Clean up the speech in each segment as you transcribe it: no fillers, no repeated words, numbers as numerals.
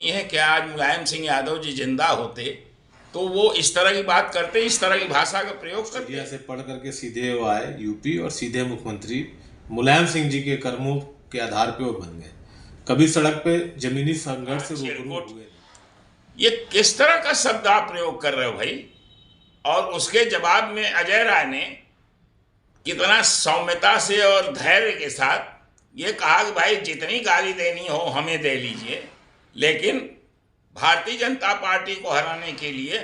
ये है कि आज मुलायम सिंह यादव जी जिंदा होते तो वो इस तरह की बात करते, इस तरह की भाषा का प्रयोग करते। ऑस्ट्रेलिया से पढ़ करके सीधे वो आए यूपी और सीधे मुख्यमंत्री मुलायम सिंह जी के कर्मों के आधार पे वो बन गए। कभी सड़क पे जमीनी संघर्ष से रूबरू हुए नहीं। ये किस तरह का शब्द आप प्रयोग कर रहे हो भाई? और उसके जवाब में अजय राय ने कितना सौम्यता से और धैर्य के साथ ये कहा कि भाई जितनी गाली देनी हो हमें दे लीजिए, लेकिन भारतीय जनता पार्टी को हराने के लिए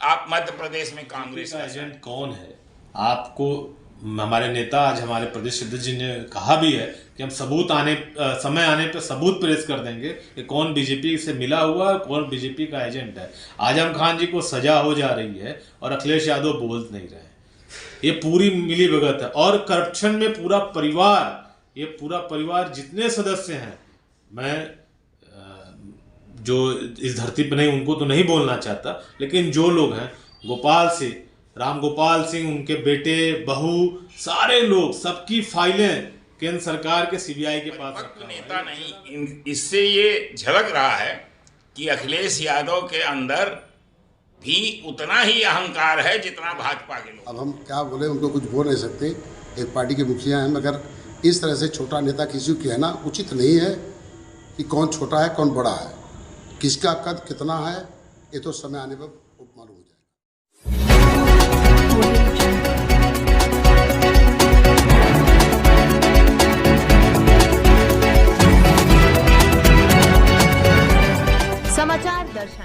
आप मध्य प्रदेश में कांग्रेस का एजेंट कौन है? आपको हमारे नेता, आज हमारे प्रदेश अध्यक्ष जी ने कहा भी है कि हम समय आने पर सबूत पेश कर देंगे कि कौन बीजेपी से मिला हुआ है, कौन बीजेपी का एजेंट है। आजम खान जी को सजा हो जा रही है और अखिलेश यादव बोल नहीं रहे। ये पूरी मिली भगत है और करप्शन में पूरा परिवार जितने सदस्य हैं, मैं जो इस धरती पर नहीं उनको तो नहीं बोलना चाहता, लेकिन जो लोग हैं, गोपाल सिंह, राम गोपाल सिंह, उनके बेटे, बहू, सारे लोग, सबकी फाइलें केंद्र सरकार के सीबीआई के पास रखा नेता नहीं। इससे ये झलक रहा है कि अखिलेश यादव के अंदर भी उतना ही अहंकार है जितना भाजपा के लोग। अब हम क्या बोले, उनको कुछ बोल नहीं सकते, एक पार्टी के मुखिया हैं, मगर इस तरह से छोटा नेता किसी को कहना उचित नहीं है कि कौन छोटा है कौन बड़ा है, किसका कद कितना है, ये तो समय आने पर मालूम हो जाएगा। समाचार दर्शन।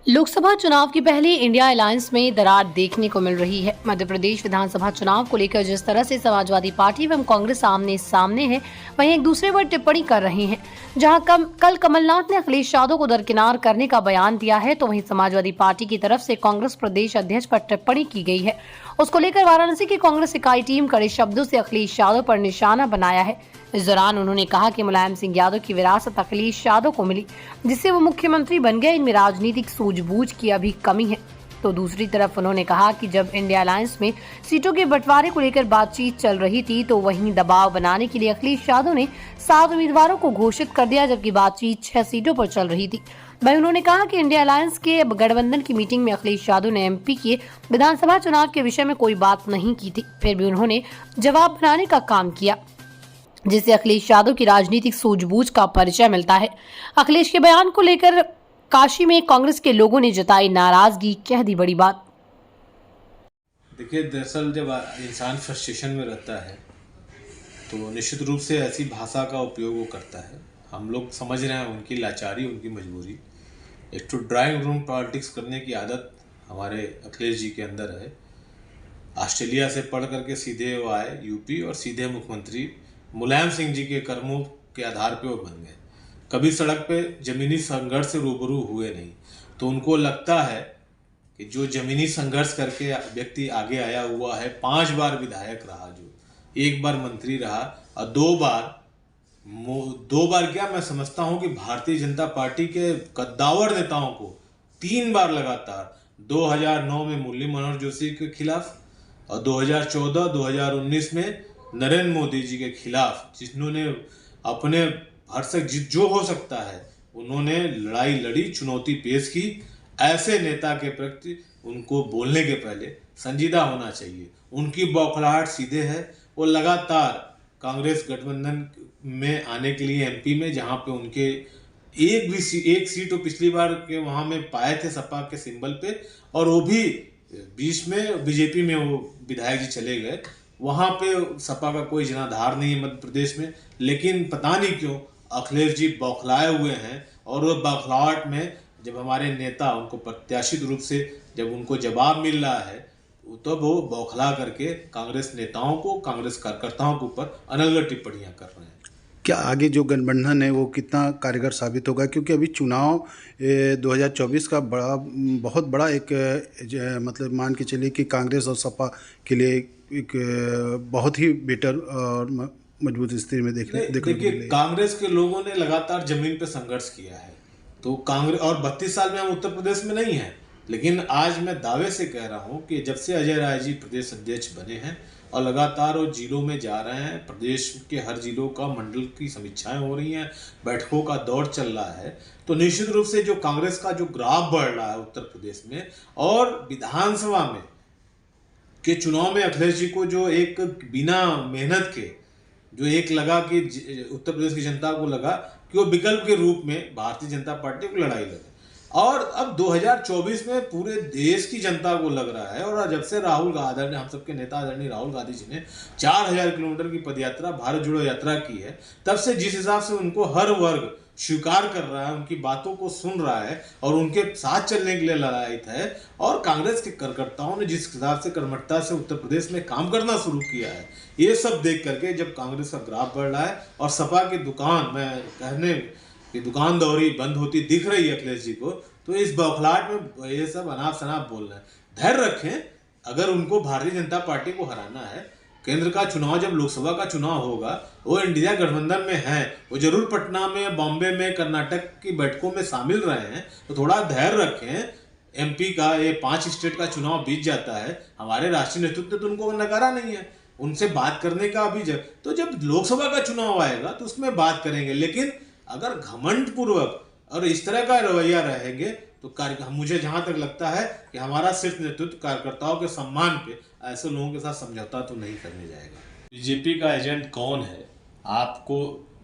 लोकसभा चुनाव की पहले इंडिया अलायंस में दरार देखने को मिल रही है। मध्य प्रदेश विधानसभा चुनाव को लेकर जिस तरह से समाजवादी पार्टी एवं कांग्रेस आमने सामने है, वहीं एक दूसरे पर टिप्पणी कर रहे हैं। जहां कल कमलनाथ ने अखिलेश यादव को दरकिनार करने का बयान दिया है, तो वहीं समाजवादी पार्टी की तरफ से कांग्रेस प्रदेश अध्यक्ष पर टिप्पणी की गई है। उसको लेकर वाराणसी की कांग्रेस इकाई टीम कड़े शब्दों से अखिलेश यादव पर निशाना बनाया है। इस दौरान उन्होंने कहा कि मुलायम सिंह यादव की विरासत अखिलेश यादव को मिली, जिससे वो मुख्यमंत्री बन गए। इनमें राजनीतिक सूझबूझ की अभी कमी है। तो दूसरी तरफ उन्होंने कहा कि जब इंडिया अलायंस में सीटों के बंटवारे को लेकर बातचीत चल रही थी, तो वहीं दबाव बनाने के लिए अखिलेश यादव ने 7 उम्मीदवारों को घोषित कर दिया, जबकि बातचीत 6 सीटों पर चल रही थी। वहीं उन्होंने कहा कि इंडिया अलायंस के गठबंधन की मीटिंग में अखिलेश यादव ने एमपी के विधानसभा चुनाव के विषय में कोई बात नहीं की थी। फिर भी उन्होंने जवाब बनाने का काम किया, जिससे अखिलेश यादव की राजनीतिक सूझबूझ का परिचय मिलता है। अखिलेश के बयान को लेकर काशी में कांग्रेस के लोगों ने जताई नाराजगी, कह दी बड़ी बात। देखिए, दरअसल जब इंसान फ्रस्ट्रेशन में रहता है तो निश्चित रूप से ऐसी भाषा का उपयोग वो करता है। हम लोग समझ रहे हैं उनकी लाचारी, उनकी मजबूरी। एक तो ड्राइंग रूम पॉलिटिक्स करने की आदत हमारे अखिलेश जी के अंदर है। ऑस्ट्रेलिया से पढ़ करके सीधे वो आए यूपी और सीधे मुख्यमंत्री मुलायम सिंह जी के कर्मों के आधार पे वो बन गए। कभी सड़क पे जमीनी संघर्ष से रूबरू हुए नहीं, तो उनको लगता है कि जो जमीनी संघर्ष करके व्यक्ति आगे आया हुआ है, 5 बार विधायक रहा, जो 1 बार मंत्री रहा और 2 बार क्या, मैं समझता हूं कि भारतीय जनता पार्टी के कद्दावर नेताओं को 3 बार लगातार 2009 में मुरली मनोहर जोशी के खिलाफ और 2014, 2019 में नरेंद्र मोदी जी के खिलाफ, जिन्होंने अपने भरसक जो हो सकता है उन्होंने लड़ाई लड़ी, चुनौती पेश की। ऐसे नेता के प्रति उनको बोलने के पहले संजीदा होना चाहिए। उनकी बौखलाहट सीधे है। वो लगातार कांग्रेस गठबंधन में आने के लिए एमपी में, जहां पे उनके एक सीट वो पिछली बार के वहां में पाए थे सपा के सिंबल पे, और वो भी बीच में बीजेपी में वो विधायक जी चले गए। वहां पे सपा का कोई जनाधार नहीं है मध्य प्रदेश में, लेकिन पता नहीं क्यों अखिलेश जी बौखलाए हुए हैं। और वो बौखलाहट में जब हमारे नेता उनको प्रत्याशित रूप से जब उनको जवाब मिल रहा है, तो वो बौखला करके कांग्रेस नेताओं को, कांग्रेस कार्यकर्ताओं के ऊपर अनर्गल टिप्पणियां कर रहे हैं। क्या आगे जो गठबंधन है वो कितना कारगर साबित होगा? क्योंकि अभी चुनाव 2024 का बहुत बड़ा एक मतलब मान के चलिए कि कांग्रेस और सपा के लिए एक बहुत ही बेटर और मजबूत स्थिति में देखिए, कांग्रेस के लोगों ने लगातार जमीन पे संघर्ष किया है। तो कांग्रेस, और 32 साल में हम उत्तर प्रदेश में नहीं है, लेकिन आज मैं दावे से कह रहा हूं कि जब से अजय राय जी प्रदेश अध्यक्ष बने हैं, और लगातार वो जिलों में जा रहे हैं। प्रदेश के हर जिलों का मंडल की समीक्षाएं हो रही हैं, बैठकों का दौर चल रहा है। तो निश्चित रूप से जो कांग्रेस का जो ग्राफ बढ़ रहा है उत्तर प्रदेश में, और विधानसभा में के चुनाव में अखिलेश जी को जो एक बिना मेहनत के जो एक लगा कि उत्तर प्रदेश की जनता को लगा कि वो विकल्प के रूप में भारतीय जनता पार्टी को लड़ाई लड़े, और अब 2024 में पूरे देश की जनता को लग रहा है। और जब से राहुल गांधी, हम सबके नेता आदरणीय राहुल गांधी जी ने 4000 किलोमीटर की पदयात्रा, भारत जोड़ो यात्रा की है, तब से जिस हिसाब से उनको हर वर्ग स्वीकार कर रहा है, उनकी बातों को सुन रहा है और उनके साथ चलने के लिए ललायित है, और कांग्रेस के कार्यकर्ताओं ने जिस हिसाब से कर्मठता से उत्तर प्रदेश में काम करना शुरू किया है, ये सब देख करके जब कांग्रेस का ग्राफ बढ़ रहा है और सपा की दुकान में कहने की दुकान दौरी बंद होती दिख रही है अखिलेश जी को, तो इस बौखलाहट में ये सब अनाप शनाप बोल रहे हैं। धैर्य रखें, अगर उनको भारतीय जनता पार्टी को हराना है, केंद्र का चुनाव जब लोकसभा का चुनाव होगा, वो इंडिया गठबंधन में है, वो जरूर पटना में, बॉम्बे में, कर्नाटक की बैठकों में शामिल रहे हैं, तो थोड़ा धैर्य रखें। एमपी का ये 5 स्टेट का चुनाव बीत जाता है, हमारे राष्ट्रीय नेतृत्व ने तो उनको नकारा नहीं है, उनसे बात करने का अभी तो जब लोकसभा का चुनाव आएगा तो उसमें बात करेंगे। लेकिन अगर घमंड पूर्वक और इस तरह का रवैया रहेंगे तो मुझे जहां तक लगता है कि हमारा सिर्फ नेतृत्व कार्यकर्ताओं के सम्मान पे ऐसे लोगों के साथ समझौता तो नहीं करने जाएगा। बीजेपी का एजेंट कौन है, आपको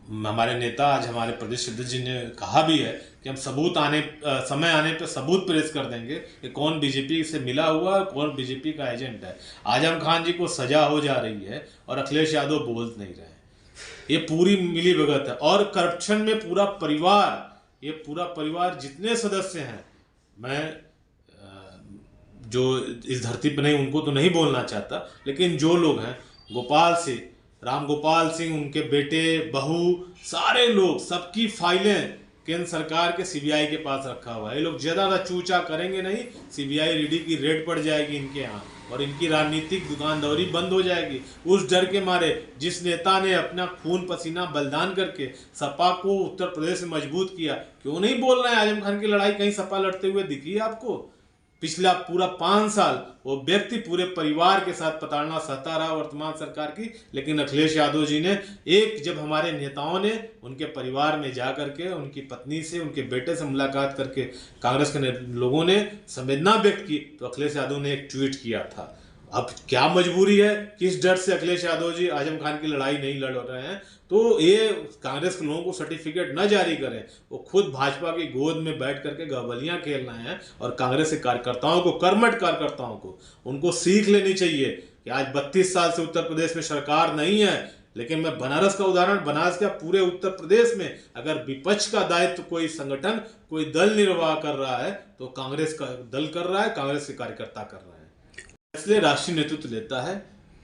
हमारे नेता, आज हमारे प्रदेश अध्यक्ष जी ने कहा भी है कि हम समय आने पे सबूत पेश कर देंगे कि कौन बीजेपी से मिला हुआ है, कौन बीजेपी का एजेंट है। आजम खान जी को सजा हो जा रही है और अखिलेश यादव बोल नहीं रहे हैं। ये पूरी मिली भगत है, और करप्शन में पूरा परिवार जितने सदस्य हैं, मैं जो इस धरती पर नहीं उनको तो नहीं बोलना चाहता, लेकिन जो लोग हैं, गोपाल सिंह, राम गोपाल सिंह, उनके बेटे, बहू, सारे लोग, सबकी फाइलें केंद्र सरकार के सीबीआई के पास रखा हुआ है। ये लोग ज्यादा चूचा करेंगे नहीं, सीबीआई ईडी की रेड पड़ जाएगी इनके यहाँ और इनकी राजनीतिक दुकानदौरी बंद हो जाएगी। उस डर के मारे जिस नेता ने अपना खून पसीना बलिदान करके सपा को उत्तर प्रदेश में मजबूत किया, क्यों नहीं बोल रहे हैं आजम खान की लड़ाई कहीं सपा लड़ते हुए दिखी है आपको? पिछला पूरा 5 साल वो व्यक्ति पूरे परिवार के साथ प्रताड़ना सहता रहा वर्तमान सरकार की। लेकिन अखिलेश यादव जी ने जब हमारे नेताओं ने उनके परिवार में जा करके, उनकी पत्नी से, उनके बेटे से मुलाकात करके कांग्रेस के लोगों ने संवेदना व्यक्त की, तो अखिलेश यादव ने एक ट्वीट किया था। अब क्या मजबूरी है, किस डर से अखिलेश यादव जी आजम खान की लड़ाई नहीं लड़ रहे हैं? तो ये कांग्रेस के लोगों को सर्टिफिकेट न जारी करें, वो खुद भाजपा की गोद में बैठ करके गबलियां खेल रहे हैं। और कांग्रेस के कार्यकर्ताओं को, कर्मठ कार्यकर्ताओं को, उनको सीख लेनी चाहिए कि आज 32 साल से उत्तर प्रदेश में सरकार नहीं है। लेकिन मैं बनारस का उदाहरण, बनारस का पूरे उत्तर प्रदेश में अगर विपक्ष का दायित्व कोई संगठन, कोई दल निर्वाह कर रहा है तो कांग्रेस का दल कर रहा है, कांग्रेस के कार्यकर्ता कर रहे हैं। इसलिए राष्ट्रीय नेतृत्व लेता है।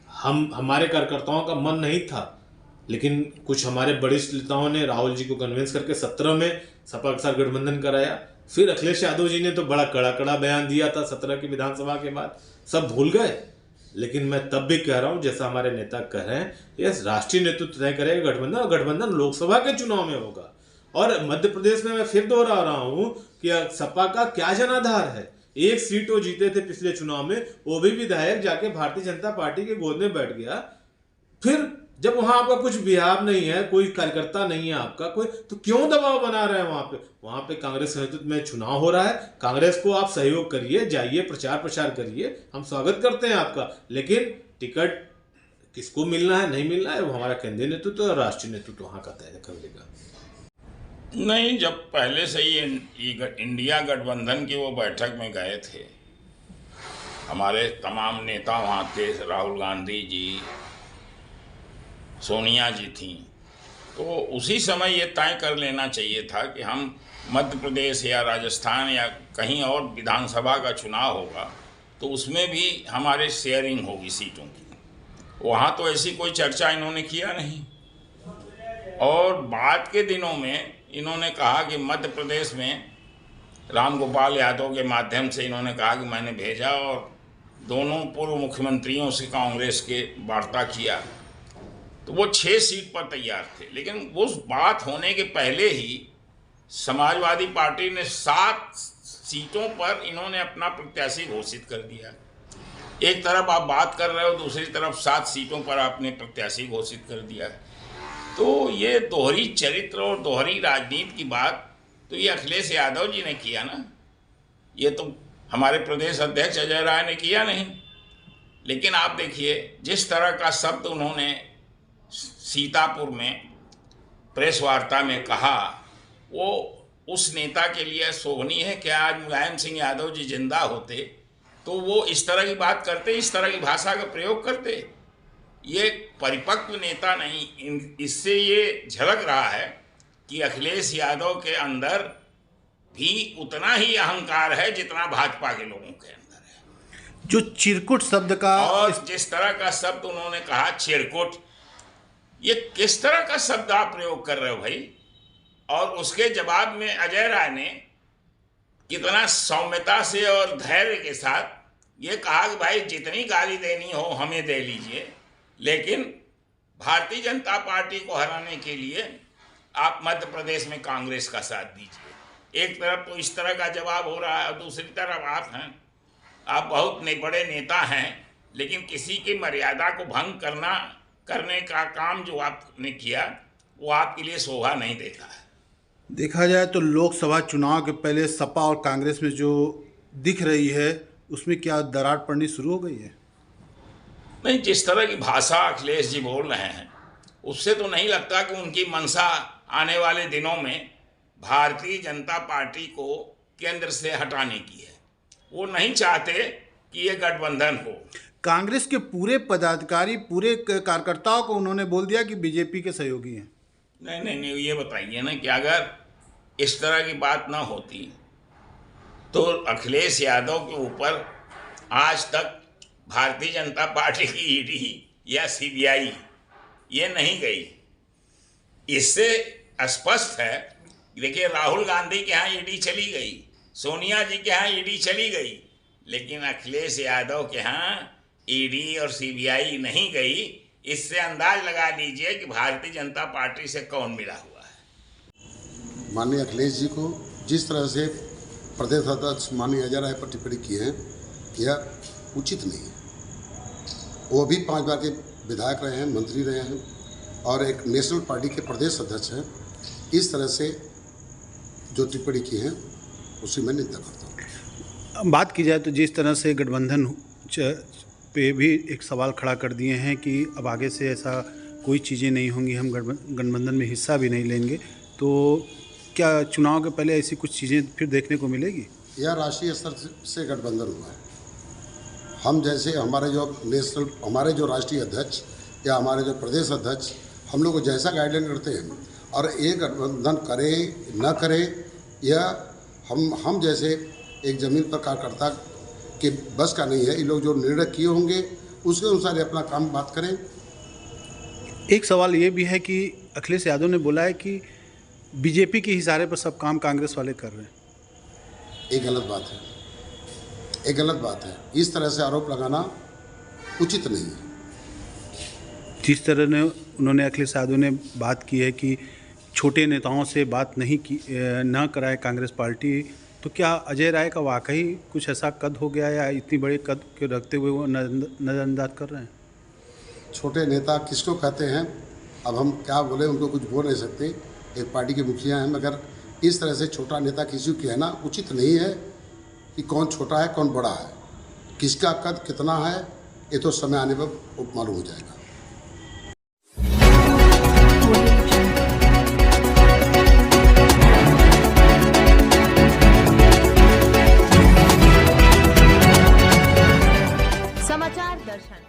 हमारे कार्यकर्ताओं का मन नहीं था, लेकिन कुछ हमारे वरिष्ठ नेताओं ने राहुल जी को कन्विंस करके 17 में सपा के साथ गठबंधन कराया। फिर अखिलेश यादव जी ने तो बड़ा कड़ा बयान दिया था 17 की विधानसभा के बाद, सब भूल गए। लेकिन मैं तब भी कह रहा हूं, जैसा हमारे नेता कह रहे हैं, ये राष्ट्रीय नेतृत्व तय करेगा गठबंधन, और गठबंधन लोकसभा के चुनाव में होगा। और मध्य प्रदेश में मैं फिर दोहरा रहा हूं कि सपा का क्या जनाधार है। 1 सीट वो जीते थे पिछले चुनाव में, वो भी विधायक जाके भारतीय जनता पार्टी के गोद में बैठ गया। फिर जब वहां आपका कुछ बिहार नहीं है, कोई कार्यकर्ता नहीं है आपका कोई, तो क्यों दबाव बना रहे हैं वहां पे कांग्रेस नेतृत्व में चुनाव हो रहा है। कांग्रेस को आप सहयोग करिए, जाइए, प्रचार प्रसार करिए, हम स्वागत करते हैं आपका। लेकिन टिकट किसको मिलना है, नहीं मिलना है, वो हमारा केंद्रीय नेतृत्व और राष्ट्रीय नेतृत्व वहां का तय कर लेगा। नहीं, जब पहले से ही इंडिया गठबंधन की वो बैठक में गए थे, हमारे तमाम नेता वहाँ थे, राहुल गांधी जी, सोनिया जी थी, तो उसी समय ये तय कर लेना चाहिए था कि हम मध्य प्रदेश या राजस्थान या कहीं और विधानसभा का चुनाव होगा तो उसमें भी हमारे शेयरिंग होगी सीटों की। वहाँ तो ऐसी कोई चर्चा इन्होंने किया नहीं। और बाद के दिनों में इन्होंने कहा कि मध्य प्रदेश में राम गोपाल यादव के माध्यम से इन्होंने कहा कि मैंने भेजा और दोनों पूर्व मुख्यमंत्रियों से कांग्रेस के वार्ता किया, तो वो 6 सीट पर तैयार थे। लेकिन उस बात होने के पहले ही समाजवादी पार्टी ने 7 सीटों पर इन्होंने अपना प्रत्याशी घोषित कर दिया। एक तरफ आप बात कर रहे हो, दूसरी तरफ 7 सीटों पर आपने प्रत्याशी घोषित कर दिया है। तो ये दोहरी चरित्र और दोहरी राजनीति की बात तो ये अखिलेश यादव जी ने किया ना, ये तो हमारे प्रदेश अध्यक्ष अजय राय ने किया नहीं। लेकिन आप देखिए जिस तरह का शब्द उन्होंने सीतापुर में प्रेस वार्ता में कहा, वो उस नेता के लिए शोभनीय है कि आज मुलायम सिंह यादव जी जिंदा होते तो वो इस तरह की बात करते, इस तरह की भाषा का प्रयोग करते। ये परिपक्व नेता नहीं। इससे ये झलक रहा है कि अखिलेश यादव के अंदर भी उतना ही अहंकार है जितना भाजपा के लोगों के अंदर है। जो चिरकुट शब्द का, और जिस तरह का शब्द उन्होंने कहा चिरकुट, ये किस तरह का शब्द आप प्रयोग कर रहे हो भाई? और उसके जवाब में अजय राय ने कितना सौम्यता से और धैर्य के साथ ये कहा कि भाई जितनी गाली देनी हो हमें दे लीजिए, लेकिन भारतीय जनता पार्टी को हराने के लिए आप मध्य प्रदेश में कांग्रेस का साथ दीजिए। एक तरफ तो इस तरह का जवाब हो रहा है और दूसरी तरफ आप बहुत बड़े नेता हैं, लेकिन किसी की मर्यादा को भंग करने का काम जो आपने किया वो आपके लिए शोभा नहीं देता है। देखा जाए तो लोकसभा चुनाव के पहले सपा और कांग्रेस में जो दिख रही है उसमें क्या दरार पड़नी शुरू हो गई है? नहीं, जिस तरह की भाषा अखिलेश जी बोल रहे हैं उससे तो नहीं लगता कि उनकी मंशा आने वाले दिनों में भारतीय जनता पार्टी को केंद्र से हटाने की है। वो नहीं चाहते कि ये गठबंधन हो। कांग्रेस के पूरे पदाधिकारी, पूरे कार्यकर्ताओं को उन्होंने बोल दिया कि बीजेपी के सहयोगी हैं। नहीं, ये बताइए ना कि अगर इस तरह की बात ना होती तो अखिलेश यादव के ऊपर आज तक भारतीय जनता पार्टी की ईडी या सीबीआई ये नहीं गई। इससे स्पष्ट है, देखिए राहुल गांधी के यहाँ ईडी चली गई, सोनिया जी के यहाँ ईडी चली गई, लेकिन अखिलेश यादव के यहाँ ईडी और सीबीआई नहीं गई। इससे अंदाज लगा लीजिए कि भारतीय जनता पार्टी से कौन मिला हुआ है। माननीय अखिलेश जी को जिस तरह से प्रदेश अध्यक्ष माननीय अजय राय पर टिप्पणी की है, यह उचित नहीं है। वो भी 5 बार के विधायक रहे हैं, मंत्री रहे हैं और एक नेशनल पार्टी के प्रदेश अध्यक्ष हैं। इस तरह से जो टिप्पणी की है उसी में निंदा करता हूँ। बात की जाए तो जिस तरह से गठबंधन पे भी एक सवाल खड़ा कर दिए हैं कि अब आगे से ऐसा कोई चीज़ें नहीं होंगी, हम गठबंधन में हिस्सा भी नहीं लेंगे, तो क्या चुनाव के पहले ऐसी कुछ चीज़ें फिर देखने को मिलेगी? यह राष्ट्रीय स्तर से गठबंधन हुआ है। हम जैसे हमारे जो राष्ट्रीय अध्यक्ष या हमारे जो प्रदेश अध्यक्ष हम लोग को जैसा गाइडलाइन करते हैं और एक गठबंधन करे न करे, यह हम जैसे एक ज़मीन पर कार्यकर्ता के बस का नहीं है। ये लोग जो निर्णय किए होंगे उसके अनुसार अपना काम बात करें। एक सवाल ये भी है कि अखिलेश यादव ने बोला है कि बीजेपी के इशारे पर सब काम कांग्रेस वाले कर रहे हैं। ये गलत बात है, ये गलत बात है। इस तरह से आरोप लगाना उचित नहीं है। जिस तरह ने उन्होंने अखिलेश यादव ने बात की है कि छोटे नेताओं से बात न कराए कांग्रेस पार्टी, तो क्या अजय राय का वाकई कुछ ऐसा कद हो गया या इतनी बड़े कद के रखते हुए वो नज़रअंदाज कर रहे हैं? छोटे नेता किसको कहते हैं? अब हम क्या बोले, उनको कुछ बोल नहीं सकते। एक पार्टी के मुखिया हैं, मगर इस तरह से छोटा नेता किसी को कहना उचित नहीं है कि कौन छोटा है कौन बड़ा है, किसका कद कितना है, ये तो समय आने पर मालूम हो जाएगा। समाचार दर्शन।